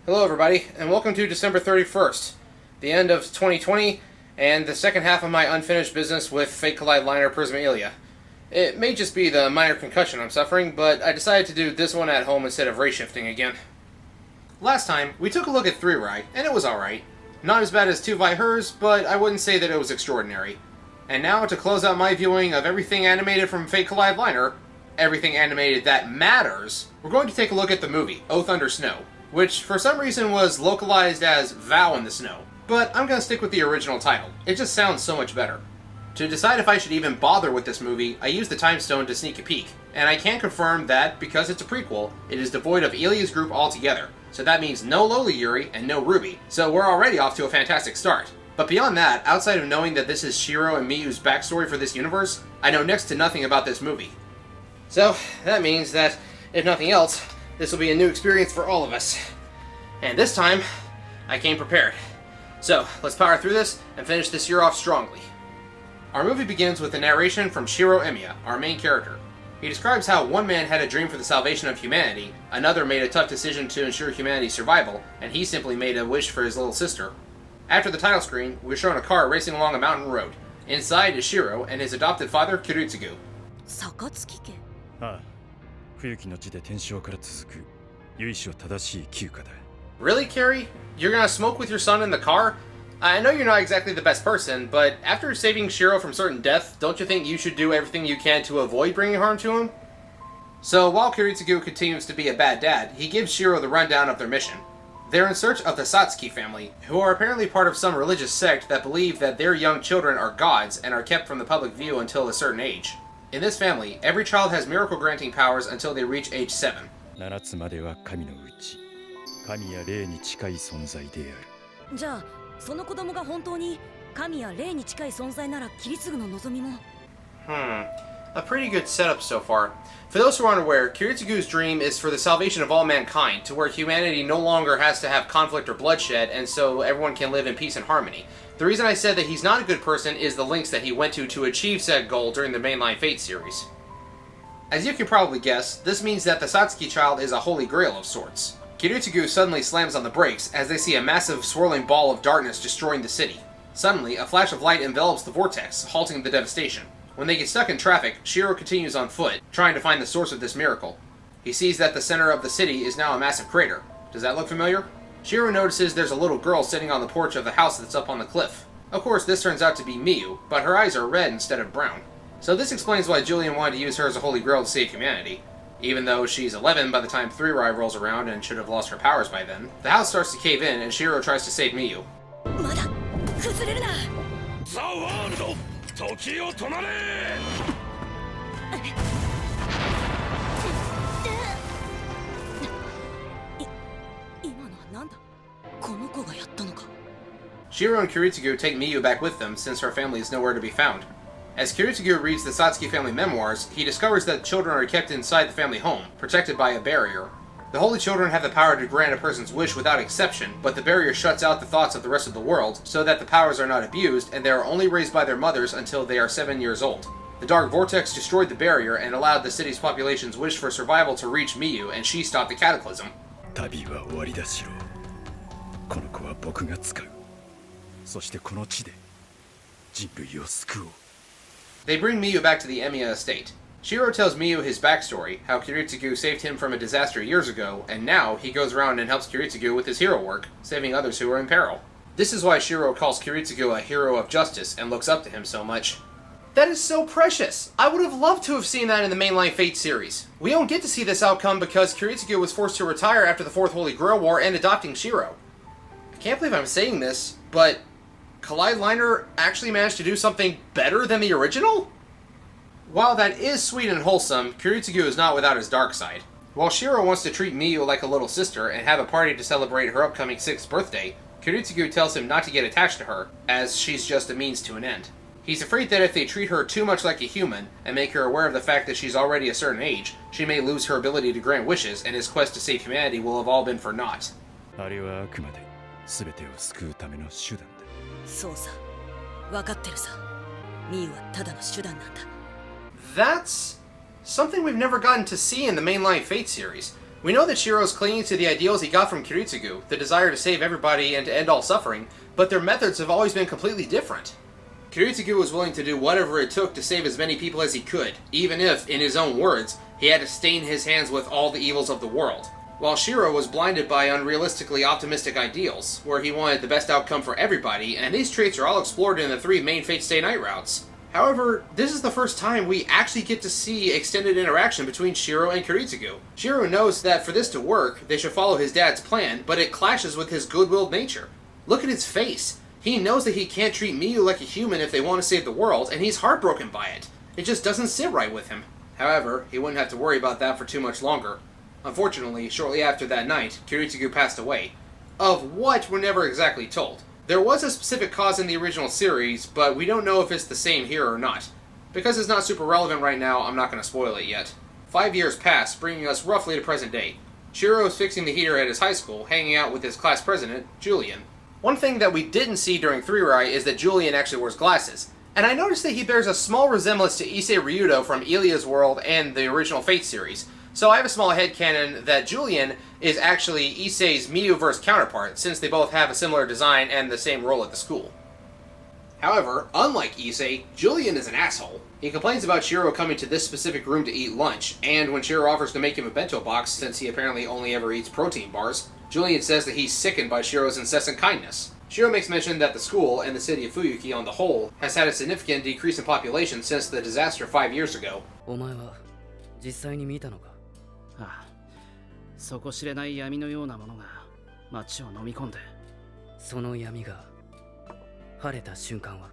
Hello everybody, and welcome to December 31st, the end of 2020, and the second half of my unfinished business with Fate Kaleid Liner Prismaelia. It may just be the minor concussion I'm suffering, but I decided to do this one at home instead of ray shifting again. Last time, we took a look at 3-Rai, and it was alright. Not as bad as 2-Vi hers, but I wouldn't say that it was extraordinary. And now, to close out my viewing of everything animated from Fate Kaleid Liner, everything animated that matters, we're going to take a look at the movie, Oath Under Snow, which for some reason was localized as Vow in the Snow. But I'm going to stick with the original title. It just sounds so much better. To decide if I should even bother with this movie, I used the Time Stone to sneak a peek, and I can confirm that, because it's a prequel, it is devoid of Ilya's group altogether. So that means no Loli Yuri and no Ruby, so we're already off to a fantastic start. But beyond that, outside of knowing that this is Shiro and Miyu's backstory for this universe, I know next to nothing about this movie. So, that means that, if nothing else, this will be a new experience for all of us. And this time, I came prepared. So, let's power through this and finish this year off strongly. Our movie begins with a narration from Shiro Emiya, our main character. He describes how one man had a dream for the salvation of humanity, another made a tough decision to ensure humanity's survival, and he simply made a wish for his little sister. After the title screen, we're shown a car racing along a mountain road. Inside is Shiro and his adopted father, Kiritsugu. Sakatsuki-ke? ああ、冬木の地で天正から続く由緒正しい休暇だ。 Really, Carrie? You're gonna smoke with your son in the car? I know you're not exactly the best person, but after saving Shiro from certain death, don't you think you should do everything you can to avoid bringing harm to him? So while Kiritsugu continues to be a bad dad, he gives Shiro the rundown of their mission. They're in search of the Satsuki family, who are apparently part of some religious sect that believe that their young children are gods and are kept from the public view until a certain age. In this family, every child has miracle-granting powers until they reach age 7. 7つまでは神の内、神や霊に近い存在である。じゃあ、その子供が本当に神や霊に近い存在ならキリツグの望みも。A pretty good setup so far. For those who aren't aware, Kiritsugu's dream is for the salvation of all mankind, to where humanity no longer has to have conflict or bloodshed, and so everyone can live in peace and harmony. The reason I said that he's not a good person is the links that he went to achieve said goal during the mainline Fate series. As you can probably guess, this means that the Satsuki child is a holy grail of sorts. Kiritsugu suddenly slams on the brakes as they see a massive swirling ball of darkness destroying the city. Suddenly, a flash of light envelops the vortex, halting the devastation. When they get stuck in traffic, Shiro continues on foot, trying to find the source of this miracle. He sees that the center of the city is now a massive crater. Does that look familiar? Shiro notices there's a little girl sitting on the porch of the house that's up on the cliff. Of course, this turns out to be Miyu, but her eyes are red instead of brown. So this explains why Julian wanted to use her as a holy grail to save humanity. Even though she's 11 by the time 3-Rai rolls around and should have lost her powers by then, the house starts to cave in and Shiro tries to save Miyu. まだ崩れるな。ザ・ワールド、時を止まれ。今のはなんだ？この子がやったのか。Shiro and Kiritsugu take Miyu back with them since her family is nowhere to be found. As Kiritsugu reads the Satsuki family memoirs, he discovers that children are kept inside the family home, protected by a barrier. The holy children have the power to grant a person's wish without exception, but the barrier shuts out the thoughts of the rest of the world, so that the powers are not abused, and they are only raised by their mothers until they are 7 years old. The dark vortex destroyed the barrier and allowed the city's population's wish for survival to reach Miyu, and she stopped the cataclysm. 旅は終わりだしろ。この子は僕が使う。そしてこの地で人類を救おう。 They bring Miyu back to the Emiya estate. Shiro tells Miyu his backstory, how Kiritsugu saved him from a disaster years ago, and now he goes around and helps Kiritsugu with his hero work, saving others who are in peril. This is why Shiro calls Kiritsugu a hero of justice and looks up to him so much. That is so precious! I would have loved to have seen that in the mainline Fate series. We don't get to see this outcome because Kiritsugu was forced to retire after the Fourth Holy Grail War and adopting Shiro. I can't believe I'm saying this, but Kaleid Liner actually managed to do something better than the original? While that is sweet and wholesome, Kiritsugu is not without his dark side. While Shiro wants to treat Miyu like a little sister and have a party to celebrate her upcoming 6th birthday, Kiritsugu tells him not to get attached to her, as she's just a means to an end. He's afraid that if they treat her too much like a human, and make her aware of the fact that she's already a certain age, she may lose her ability to grant wishes, and his quest to save humanity will have all been for naught. あれはあくまで全てを救うための手段だ。そうさ、分かってるさ。ミユはただの手段なんだ。That's something we've never gotten to see in the mainline Fate series. We know that Shiro is clinging to the ideals he got from Kiritsugu, the desire to save everybody and to end all suffering, but their methods have always been completely different. Kiritsugu was willing to do whatever it took to save as many people as he could, even if, in his own words, he had to stain his hands with all the evils of the world. While Shiro was blinded by unrealistically optimistic ideals, where he wanted the best outcome for everybody, and these traits are all explored in the 3 main Fate Stay Night routes. However, this is the first time we actually get to see extended interaction between Shiro and Kiritsugu. Shiro knows that for this to work, they should follow his dad's plan, but it clashes with his good-willed nature. Look at his face. He knows that he can't treat Miyu like a human if they want to save the world, and he's heartbroken by it. It just doesn't sit right with him. However, he wouldn't have to worry about that for too much longer. Unfortunately, shortly after that night, Kiritsugu passed away. Of what, we're never exactly told. There was a specific cause in the original series, but we don't know if it's the same here or not. Because it's not super relevant right now, I'm not going to spoil it yet. 5 years pass, bringing us roughly to present day. Shiro is fixing the heater at his high school, hanging out with his class president, Julian. One thing that we didn't see during 3-Rai is that Julian actually wears glasses. And I noticed that he bears a small resemblance to Issei Ryudo from Ilia's World and the original Fate series. So I have a small headcanon that Julian is actually Issei's Miyu-verse counterpart, since they both have a similar design and the same role at the school. However, unlike Issei, Julian is an asshole. He complains about Shiro coming to this specific room to eat lunch, and when Shiro offers to make him a bento box, since he apparently only ever eats protein bars, Julian says that he's sickened by Shiro's incessant kindness. Shiro makes mention that the school, and the city of Fuyuki on the whole, has had a significant decrease in population since the disaster 5 years ago. お前は実際に見たのか？ああ、底知れない闇のようなものが街を飲み込んで、その闇が晴れた瞬間は。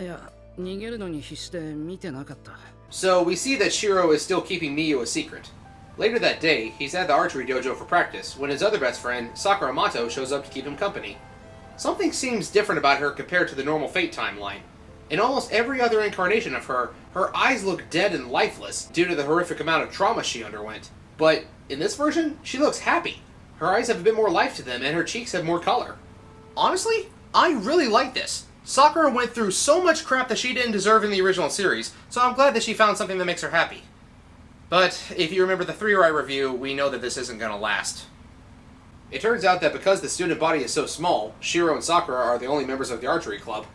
いや、逃げるのに必死で見てなかった。So we see that Shiro is still keeping Miyu a secret. Later that day, he's at the archery dojo for practice when his other best friend, Sakura Mato, shows up to keep him company. Something seems different about her compared to the normal Fate timeline. In almost every other incarnation of her, her eyes look dead and lifeless due to the horrific amount of trauma she underwent. But in this version, she looks happy. Her eyes have a bit more life to them and her cheeks have more color. Honestly, I really like this. Sakura went through so much crap that she didn't deserve in the original series, so I'm glad that she found something that makes her happy. But if you remember the 3-Rai review, we know that this isn't going to last. It turns out that because the student body is so small, Shiro and Sakura are the only members of the archery club.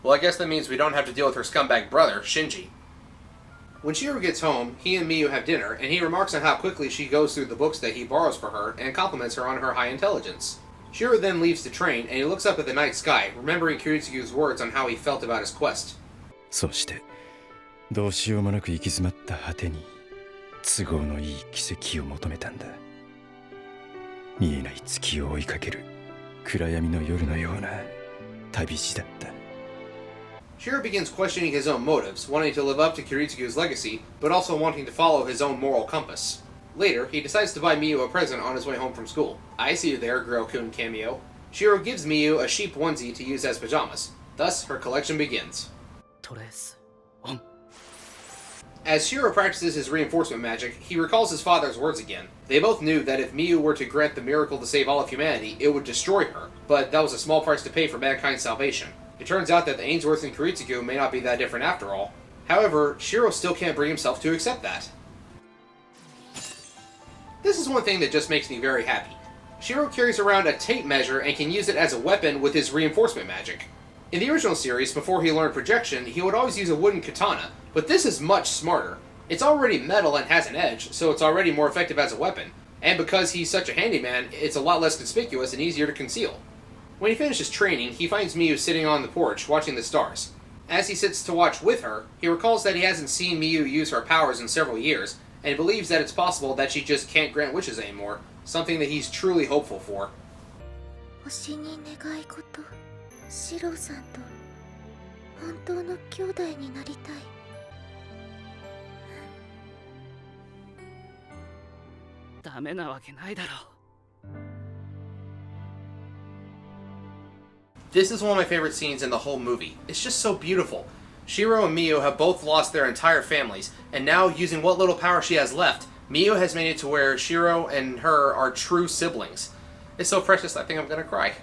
Well, I guess that means we don't have to deal with her scumbag brother, Shinji. When Shiro gets home, he and Miyu have dinner, and he remarks on how quickly she goes through the books that he borrows for her, and compliments her on her high intelligence. Shiro then leaves to train, and he looks up at the night sky, remembering Kiritsugu's words on how he felt about his quest. そしてどうしようもなく行き詰まった果てに都合のいい奇跡を求めたんだ。見えない月を追いかける暗闇の夜のような旅路だった。 Shiro begins questioning his own motives, wanting to live up to Kiritsugu's legacy, but also wanting to follow his own moral compass. Later, he decides to buy Miyu a present on his way home from school. I see you there, Grail-kun cameo. Shiro gives Miyu a sheep onesie to use as pajamas. Thus, her collection begins. トレースオン。 As Shiro practices his reinforcement magic, he recalls his father's words again. They both knew that if Miyu were to grant the miracle to save all of humanity, it would destroy her, but that was a small price to pay for mankind's salvation. It turns out that the Ainsworth and Kiritsugu may not be that different after all. However, Shiro still can't bring himself to accept that. This is one thing that just makes me very happy. Shiro carries around a tape measure and can use it as a weapon with his reinforcement magic. In the original series, before he learned projection, he would always use a wooden katana, but this is much smarter. It's already metal and has an edge, so it's already more effective as a weapon, and because he's such a handyman, it's a lot less conspicuous and easier to conceal. When he finishes training, he finds Miyu sitting on the porch, watching the stars. As he sits to watch with her, he recalls that he hasn't seen Miyu use her powers in several years, and believes that it's possible that she just can't grant wishes anymore, something that he's truly hopeful for. 星に願い事、シロさんと本当の兄弟になりたい。ダメなわけないだろう。 This is one of my favorite scenes in the whole movie. It's just so beautiful. Shiro and Miyu have both lost their entire families, and now, using what little power she has left, Miyu has made it to where Shiro and her are true siblings. It's so precious, I think I'm gonna cry.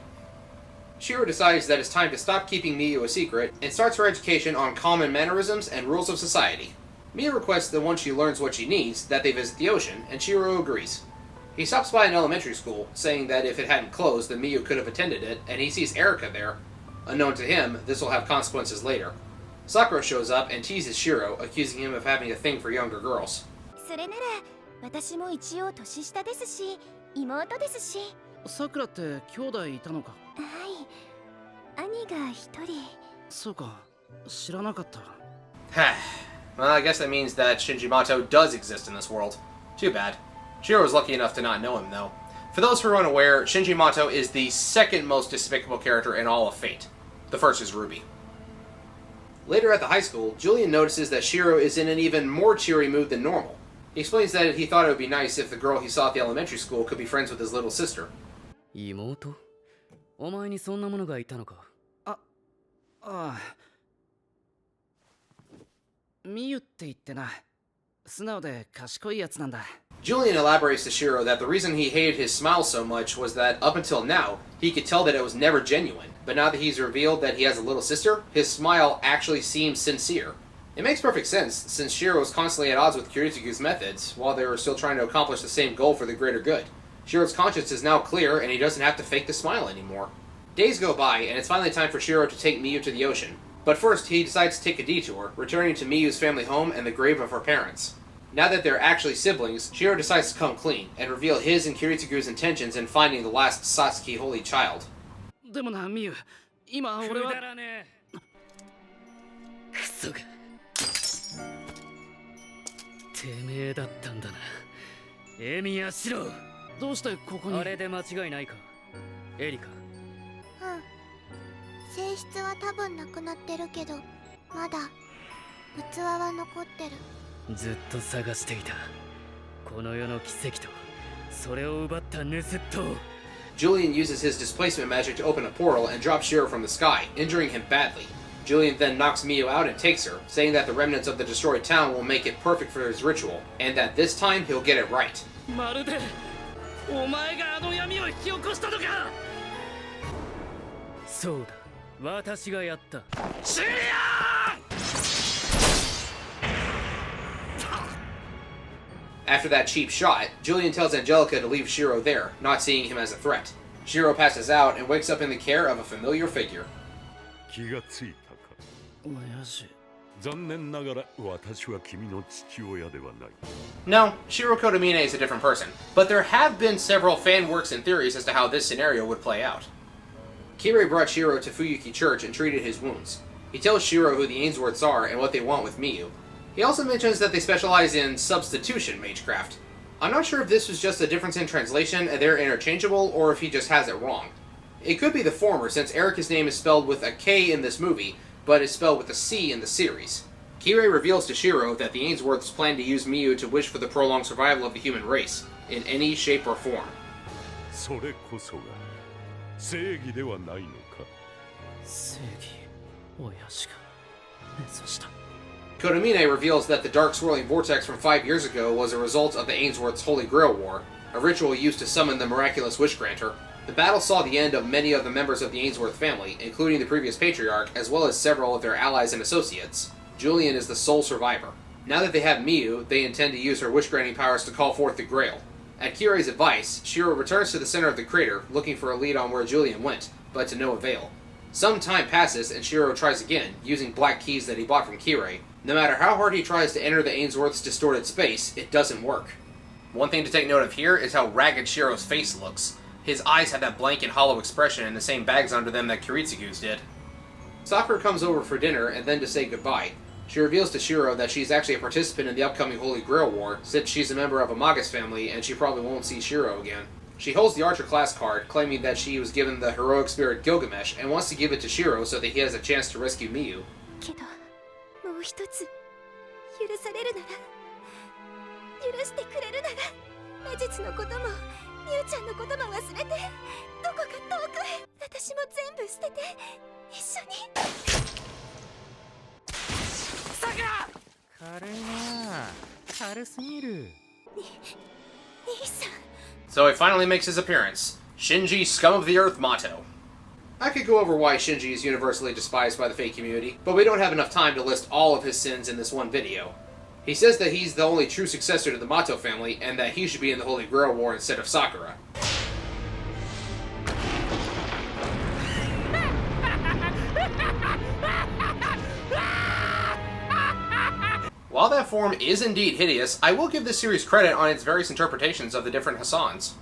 Shiro decides that it's time to stop keeping Miyu a secret, and starts her education on common mannerisms and rules of society. Miyu requests that once she learns what she needs, that they visit the ocean, and Shiro agrees. He stops by an elementary school, saying that if it hadn't closed, then Miyu could have attended it, and he sees Erika there. Unknown to him, this will have consequences later. Sakura shows up and teases Shiro, accusing him of having a thing for younger girls. それなら私も一応年下ですし妹ですし。さくらって兄弟いたのか。はい、兄が一人。そうか、知らなかった。Well, I guess that means that Shinji Mato does exist in this world. Too bad. Shiro was lucky enough to not know him, though. For those who are unaware, Shinji Mato is the second most despicable character in all of Fate. The first is Ruby. Later at the high school, Julian notices that Shiro is in an even more cheery mood than normal. He explains that he thought it would be nice if the girl he saw at the elementary school could be friends with his little sister. 妹？お前にそんなものがいたのか。ああ。ミユって言ってな。素直で賢いやつなんだ。Julian elaborates to Shiro that the reason he hated his smile so much was that up until now, he could tell that it was never genuine. But now that he's revealed that he has a little sister, his smile actually seems sincere. It makes perfect sense, since Shiro was constantly at odds with Kiritsugu's methods, while they were still trying to accomplish the same goal for the greater good. Shiro's conscience is now clear, and he doesn't have to fake the smile anymore. Days go by, and it's finally time for Shiro to take Miyu to the ocean. But first, he decides to take a detour, returning to Miyu's family home and the grave of her parents. Now that they're actually siblings, Shiro decides to come clean, and reveal his and Kiritsugu's intentions in finding the last Satsuki holy child. でもな、ミユ、今俺は。くだらねえ。クソが。てめえだったんだな。エミヤシロ。どうしてここに。あれで間違いないか。エリカ。うん。性質は多分なくなってるけど、まだ器は残ってる。ずっと探していた。この世の奇跡と、それを奪った盗人。Julian uses his displacement magic to open a portal and drop Shiro from the sky, injuring him badly. Julian then knocks Miyu out and takes her, saying that the remnants of the destroyed town will make it perfect for his ritual, and that this time he'll get it right. まるで、お前があの闇を引き起こしたのか。そうだ、私がやった。シリアン！After that cheap shot, Julian tells Angelica to leave Shiro there, not seeing him as a threat. Shiro passes out and wakes up in the care of a familiar figure. 気がついたか。親父。残念ながら私は君の父親ではない。No, Shiro Kotomine is a different person, but there have been several fan works and theories as to how this scenario would play out. Kirei brought Shiro to Fuyuki Church and treated his wounds. He tells Shiro who the Ainsworths are and what they want with Miyu. He also mentions that they specialize in substitution magecraft. I'm not sure if this was just a difference in translation and they're interchangeable, or if he just has it wrong. It could be the former, since Erika's name is spelled with a K in this movie, but is spelled with a C in the series. Kirei reveals to Shiro that the Ainsworths plan to use Miyu to wish for the prolonged survival of the human race, in any shape or form. それこそが正義ではないのか。正義、親父が目指した。Kotomine reveals that the dark swirling vortex from 5 years ago was a result of the Ainsworth's Holy Grail War, a ritual used to summon the miraculous Wish Granter. The battle saw the end of many of the members of the Ainsworth family, including the previous patriarch, as well as several of their allies and associates. Julian is the sole survivor. Now that they have Miyu, they intend to use her wish-granting powers to call forth the Grail. At Kirei's advice, Shiro returns to the center of the crater, looking for a lead on where Julian went, but to no avail. Some time passes, and Shiro tries again, using black keys that he bought from Kirei. No matter how hard he tries to enter the Ainsworth's distorted space, it doesn't work. One thing to take note of here is how ragged Shiro's face looks. His eyes have that blank and hollow expression and the same bags under them that Kiritsugu's did. Sakura comes over for dinner and then to say goodbye. She reveals to Shiro that she's actually a participant in the upcoming Holy Grail War, since she's a member of a Magus family and she probably won't see Shiro again. She holds the Archer class card, claiming that she was given the heroic spirit Gilgamesh, and wants to give it to Shiro so that he has a chance to rescue Miyu. けどもう一つ許されるなら許してくれるなら魔術のこともみゆちゃんのことも忘れてどこか遠くへ私も全部捨てて一緒にさくら軽いな軽すぎる兄さん So he finally makes his appearance. Shinji, scum of the earth motto. I could go over why Shinji is universally despised by the Fate community, but we don't have enough time to list all of his sins in this one video. He says that he's the only true successor to the Mato family, and that he should be in the Holy Grail War instead of Sakura. While that form is indeed hideous, I will give this series credit on its various interpretations of the different Hassans.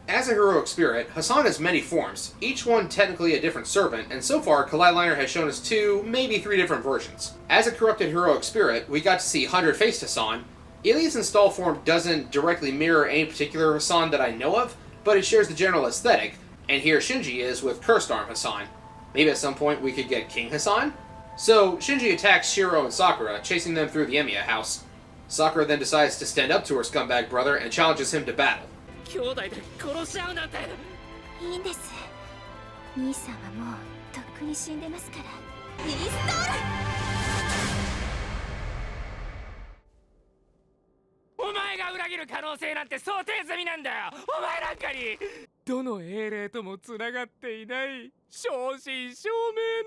As a heroic spirit, Hassan has many forms, each one technically a different servant, and so far Kaleid Liner has shown us 2, maybe 3 different versions. As a corrupted heroic spirit, we got to see 100-faced Hassan. Ilia's install form doesn't directly mirror any particular Hassan that I know of, but it shares the general aesthetic, and here Shinji is with Cursed Arm Hassan. Maybe at some point we could get King Hassan? So, Shinji attacks Shiro and Sakura, chasing them through the Emiya house. Sakura then decides to stand up to her scumbag brother and challenges him to battle. 兄弟で殺し合うなんて。いいんです。兄さんはもうとっくに死んでますから。イースタお前が裏切る可能性なんて想定済みなんだよ。お前なんかにどの英霊ともつながっていない正真正銘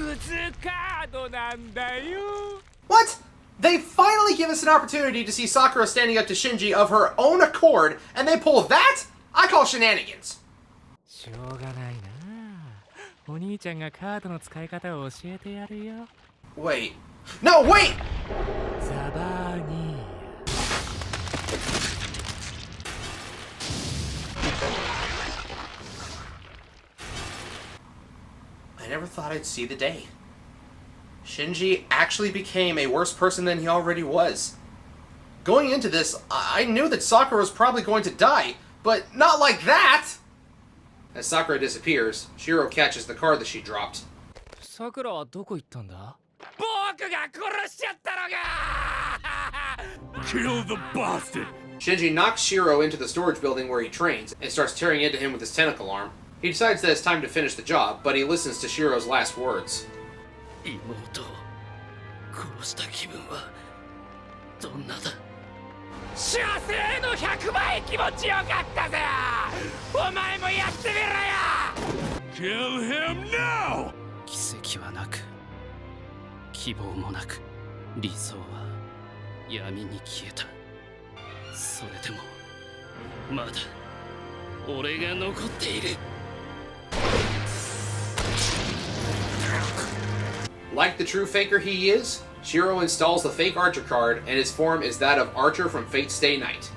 のクズカードなんだよ。 What? They finally give us an opportunity to see Sakura standing up to Shinji of her own accord, and they pull that? I call shenanigans. しょうがないな。お兄ちゃんがカードの使い方を教えてやるよ。 Wait. No, wait! ザバーニー。 I never thought I'd see the day. Shinji actually became a worse person than he already was. Going into this, I knew that Sakura was probably going to die, but not like that! As Sakura disappears, Shiro catches the card that she dropped. さくらはどこ行ったんだ？僕が殺しちゃったのが！ Kill the bastard! Shinji knocks Shiro into the storage building where he trains and starts tearing into him with his tentacle arm. He decides that it's time to finish the job, but he listens to Shiro's last words. 妹を殺した気分はどんなだ。射精の100倍気持ちよかったぜ。お前もやってみろよ。 Kill him now! 奇跡はなく希望もなく理想は闇に消えた。それでもまだ俺が残っている。 Like the true faker he is, Shiro installs the fake Archer card, and his form is that of Archer from Fate Stay Night.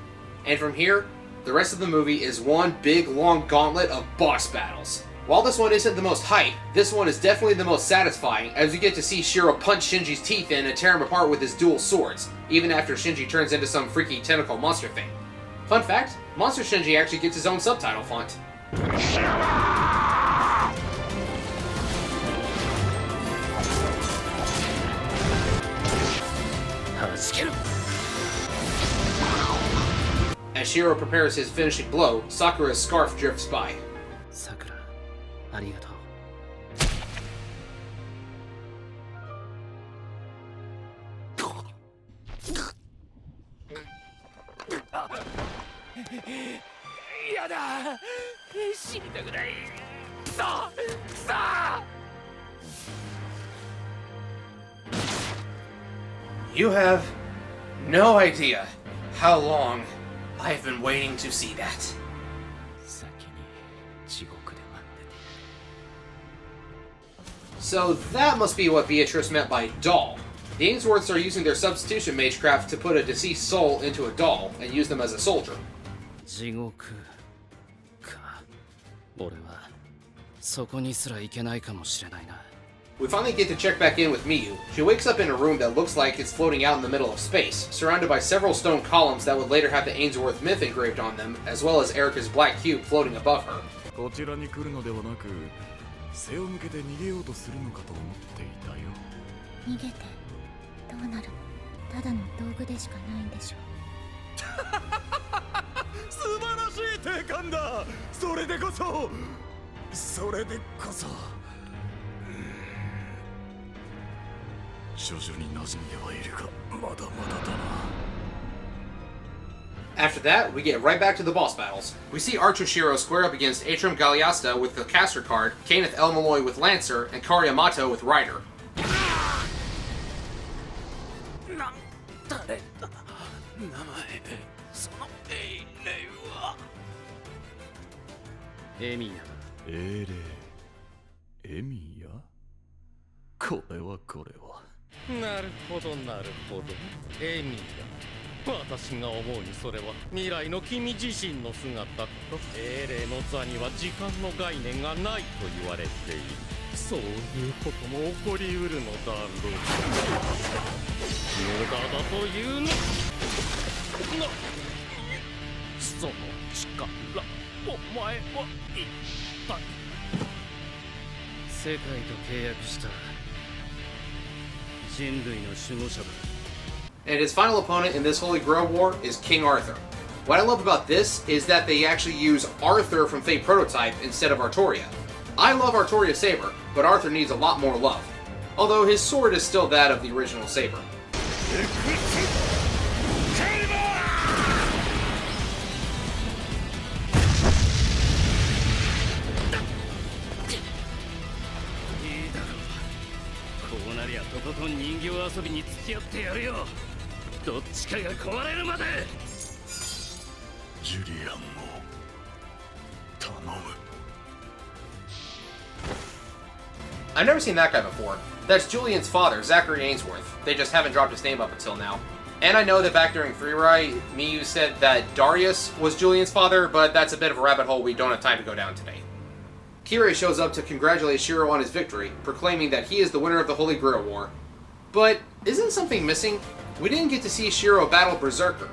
And from here, the rest of the movie is one big long gauntlet of boss battles. While this one isn't the most hype, this one is definitely the most satisfying, as we get to see Shiro punch Shinji's teeth in and tear him apart with his dual swords, even after Shinji turns into some freaky tentacle monster thing. Fun fact, Monster Shinji actually gets his own subtitle font. As Shiro prepares his finishing blow, Sakura's scarf drifts by. さくら、ありがとう。やだ。死にたくない。くそ。くそ。 You have no idea how long I've been waiting to see that. 先に地獄で待ってて。 So that must be what Beatrice meant by doll. The Ainsworths are using their substitution magecraft to put a deceased soul into a doll and use them as a soldier. 地獄か。俺はそこにすら行けないかもしれないな。 We finally get to check back in with Miyu. She wakes up in a room that looks like it's floating out in the middle of space, surrounded by several stone columns that would later have the Ainsworth myth engraved on them, as well as Erica's black cube floating above her. こちらに来るのではなく、背を向けて逃げようとするのかと思っていたよ。逃げてどうなるの？ただの道具でしかないんでしょ。素晴らしい定感だ。それでこそ。徐々に馴染んではいるが、まだまだだな。 After that, we get right back to the boss battles. We see Archer Shiro square up against Atrim Galliasta with the caster card, Kenneth El Malloy with Lancer, and Kari Yamato with Rider. その英霊はエミヤ。英霊エミヤ、これはなるほどなるほど、エミヤ。私が思うにそれは未来の君自身の姿と英霊の座には時間の概念がないと言われている。そういうことも起こりうるのだろう。無駄だというのその力、お前は一体世界と契約した人類の守護者だ。 And his final opponent in this Holy Grail War is King Arthur. What I love about this is that they actually use Arthur from Fate Prototype instead of Artoria. I love Artoria's saber, but Arthur needs a lot more love. Although his sword is still that of the original saber. いいだろう。こうなりゃとことん人形遊びに付き合ってやるよ。どっちかが壊れるまで。ジュリアンを頼む。 I've never seen that guy before. That's Julian's father, Zachary Ainsworth. They just haven't dropped his name up until now. And I know that back during Freeride, Miyu said that Darius was Julian's father, but that's a bit of a rabbit hole we don't have time to go down today. Kirei shows up to congratulate Shiro on his victory, proclaiming that he is the winner of the Holy Grail War. But isn't something missing? We didn't get to see Shiro battle Berserker.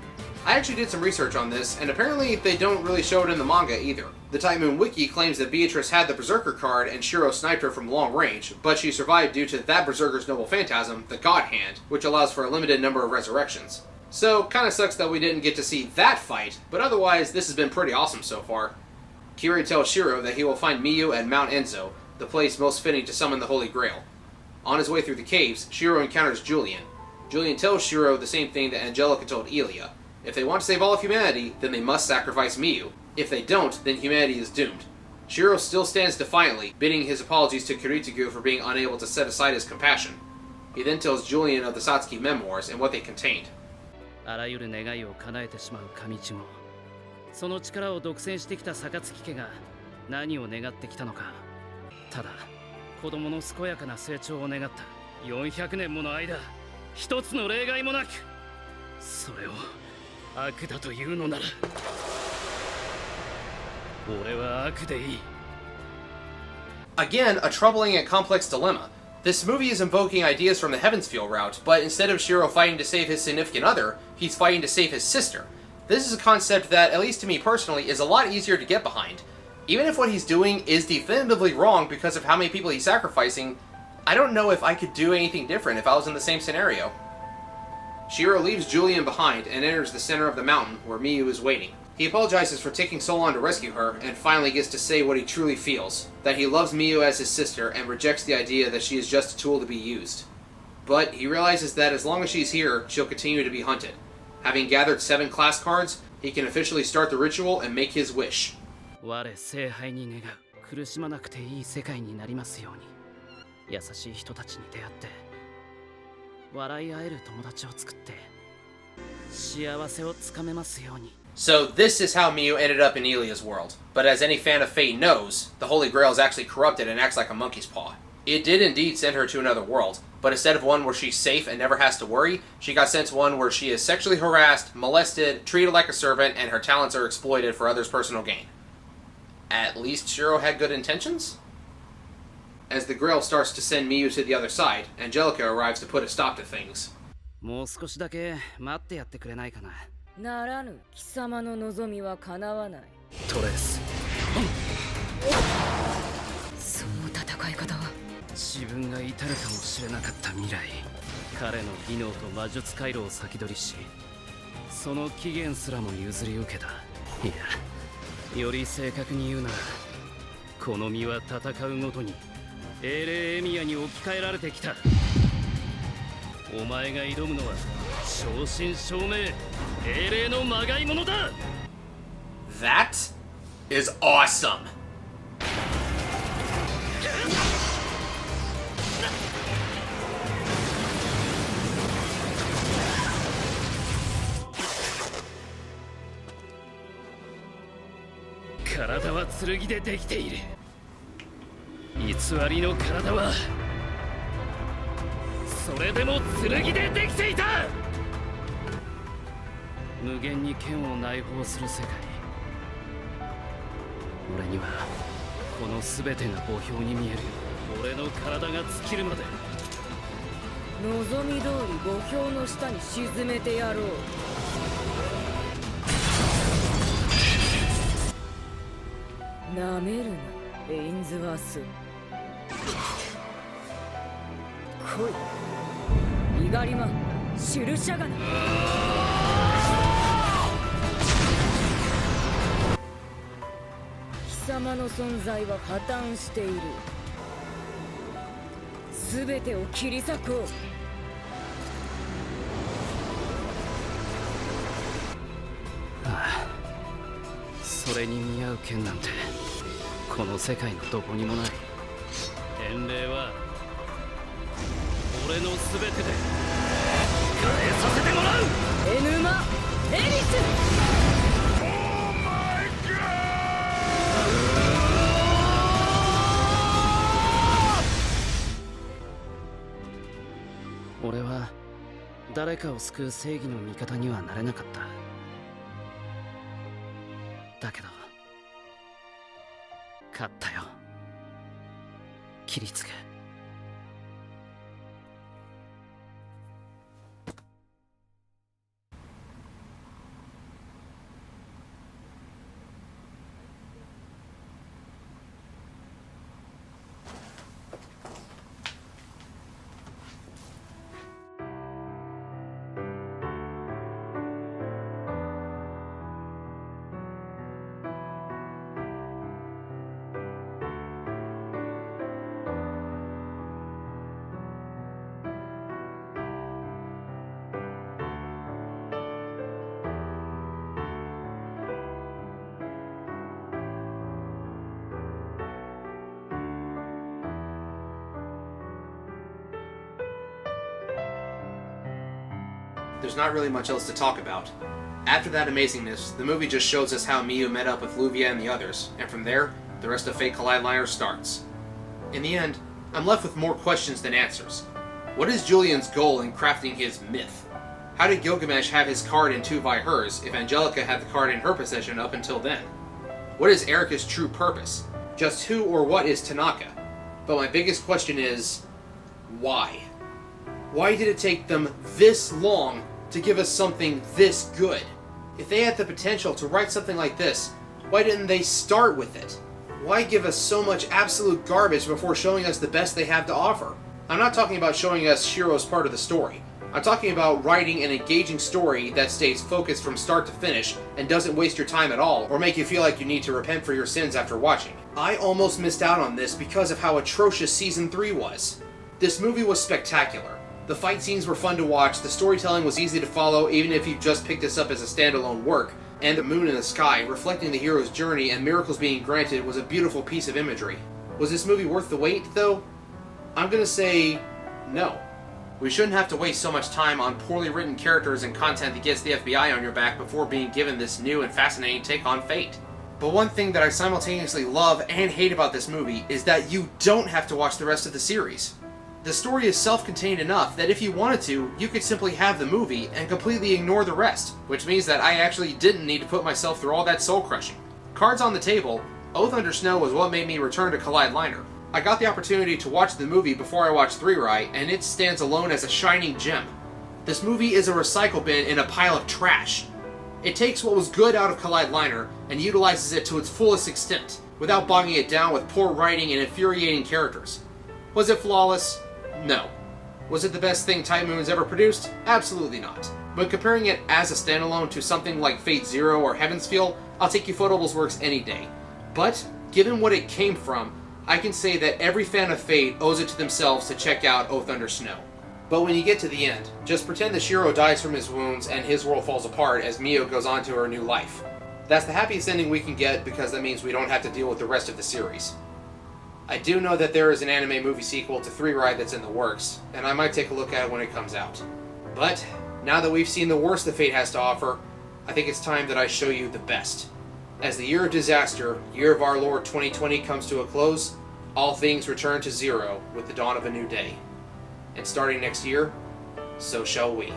I actually did some research on this, and apparently they don't really show it in the manga either. The Type Moon Wiki claims that Beatrice had the Berserker card and Shiro sniped her from long range, but she survived due to that Berserker's noble phantasm, the God Hand, which allows for a limited number of resurrections. So, kinda sucks that we didn't get to see that fight, but otherwise this has been pretty awesome so far. Kirei tells Shiro that he will find Miyu at Mount Enzo, the place most fitting to summon the Holy Grail. On his way through the caves, Shiro encounters Julian. Julian tells Shiro the same thing that Angelica told Ilia. If they want to save all of humanity, then they must sacrifice Miyu. If they don't, then humanity is doomed. Shiro still stands defiantly, bidding his apologies to Kiritsugu for being unable to set aside his compassion. He then tells Julian of the Satsuki memoirs and what they contained. あらゆる願いを叶えてしまう神地も、その力を独占してきた暁家が何を願ってきたのか。ただ子供の健やかな成長を願った400年もの間、一つの例外もなく、それを悪だというのなら、俺は悪でいい。 Again, a troubling and complex dilemma. This movie is invoking ideas from the Heavensfield route, but instead of Shiro fighting to save his significant other, he's fighting to save his sister. This is a concept that, at least to me personally, is a lot easier to get behind. Even if what he's doing is definitively wrong because of how many people he's sacrificing, I don't know if I could do anything different if I was in the same scenario. Shiro leaves Julian behind and enters the center of the mountain where Miyu is waiting. He apologizes for taking so long to rescue her and finally gets to say what he truly feels, that he loves Miyu as his sister and rejects the idea that she is just a tool to be used. But he realizes that as long as she's here, she'll continue to be hunted. Having gathered 7 class cards, he can officially start the ritual and make his wish. 我聖杯に願う、苦しまなくていい世界になりますように。優しい人たちに出会って、笑い合える友達を作って、幸せをつかめますように。 So this is how Miyu ended up in Ilia's world. But as any fan of Fate knows, the Holy Grail is actually corrupted and acts like a monkey's paw. It did indeed send her to another world, but instead of one where she's safe and never has to worry, she got sent to one where she is sexually harassed, molested, treated like a servant, and her talents are exploited for others' personal gain. At least Shiro had good intentions? As the Grail starts to send Miyu to the other side, Angelica arrives to put a stop to things. もう少しだけ待ってやってくれないかな。ならぬ貴様の望みは叶わない。トレース。その戦い方は自分が至るかもしれなかった未来、彼の技能と魔術回路を先取りし、その起源すらも譲り受けた。いや、より正確に言うなら、この身は戦うごとに英霊エミヤに置き換えられてきた。お前が挑むのは正真正銘英霊のまがいものだ。 That is awesome! 体は剣でできている。偽りの体はそれでも剣でできていた。無限に剣を内包する世界。俺にはこの全てが墓標に見える。俺の体が尽きるまで。望み通り墓標の下に沈めてやろう。なめるな、エインズワース。来い、イガリマ、シュルシャガナ。貴様の存在は破綻している。全てを切り裂こう。ああ、それに見合う剣なんてこの世界のどこにもない。伝令は俺の全てで変えさせてもらう。エヌマ・エリス。俺は誰かを救う正義の味方にはなれなかった。だけど勝ったよ、キリツグ。There's not really much else to talk about. After that amazingness, the movie just shows us how Miyu met up with Luvia and the others, and from there, the rest of Fate Kaleid Liner starts. In the end, I'm left with more questions than answers. What is Julian's goal in crafting his myth? How did Gilgamesh have his card in 2 by hers if Angelica had the card in her possession up until then? What is Erica's true purpose? Just who or what is Tanaka? But my biggest question is, why? Why did it take them this long to give us something this good? If they had the potential to write something like this, why didn't they start with it? Why give us so much absolute garbage before showing us the best they have to offer? I'm not talking about showing us Shiro's part of the story. I'm talking about writing an engaging story that stays focused from start to finish and doesn't waste your time at all or make you feel like you need to repent for your sins after watching. I almost missed out on this because of how atrocious Season 3 was. This movie was spectacular. The fight scenes were fun to watch, the storytelling was easy to follow even if you just picked this up as a standalone work, and the moon in the sky, reflecting the hero's journey and miracles being granted, was a beautiful piece of imagery. Was this movie worth the wait, though? I'm gonna say no. We shouldn't have to waste so much time on poorly written characters and content that gets the FBI on your back before being given this new and fascinating take on Fate. But one thing that I simultaneously love and hate about this movie is that you don't have to watch the rest of the series. The story is self-contained enough that if you wanted to, you could simply have the movie and completely ignore the rest, which means that I actually didn't need to put myself through all that soul-crushing. Cards on the table, Oath Under Snow was what made me return to Kaleid Liner. I got the opportunity to watch the movie before I watched 3 Right, and it stands alone as a shining gem. This movie is a recycle bin in a pile of trash. It takes what was good out of Kaleid Liner and utilizes it to its fullest extent, without bogging it down with poor writing and infuriating characters. Was it flawless? No. Was it the best thing Type Moon's ever produced? Absolutely not. But comparing it as a standalone to something like Fate Zero or Heaven's Feel, I'll take Ufotable's works any day. But, given what it came from, I can say that every fan of Fate owes it to themselves to check out Oath Under Snow. But when you get to the end, just pretend that Shiro dies from his wounds and his world falls apart as Miyu goes on to her new life. That's the happiest ending we can get because that means we don't have to deal with the rest of the series. I do know that there is an anime movie sequel to 3 Right that's in the works, and I might take a look at it when it comes out. But, now that we've seen the worst that Fate has to offer, I think it's time that I show you the best. As the year of disaster, year of our Lord 2020 comes to a close, all things return to zero with the dawn of a new day. And starting next year, so shall we.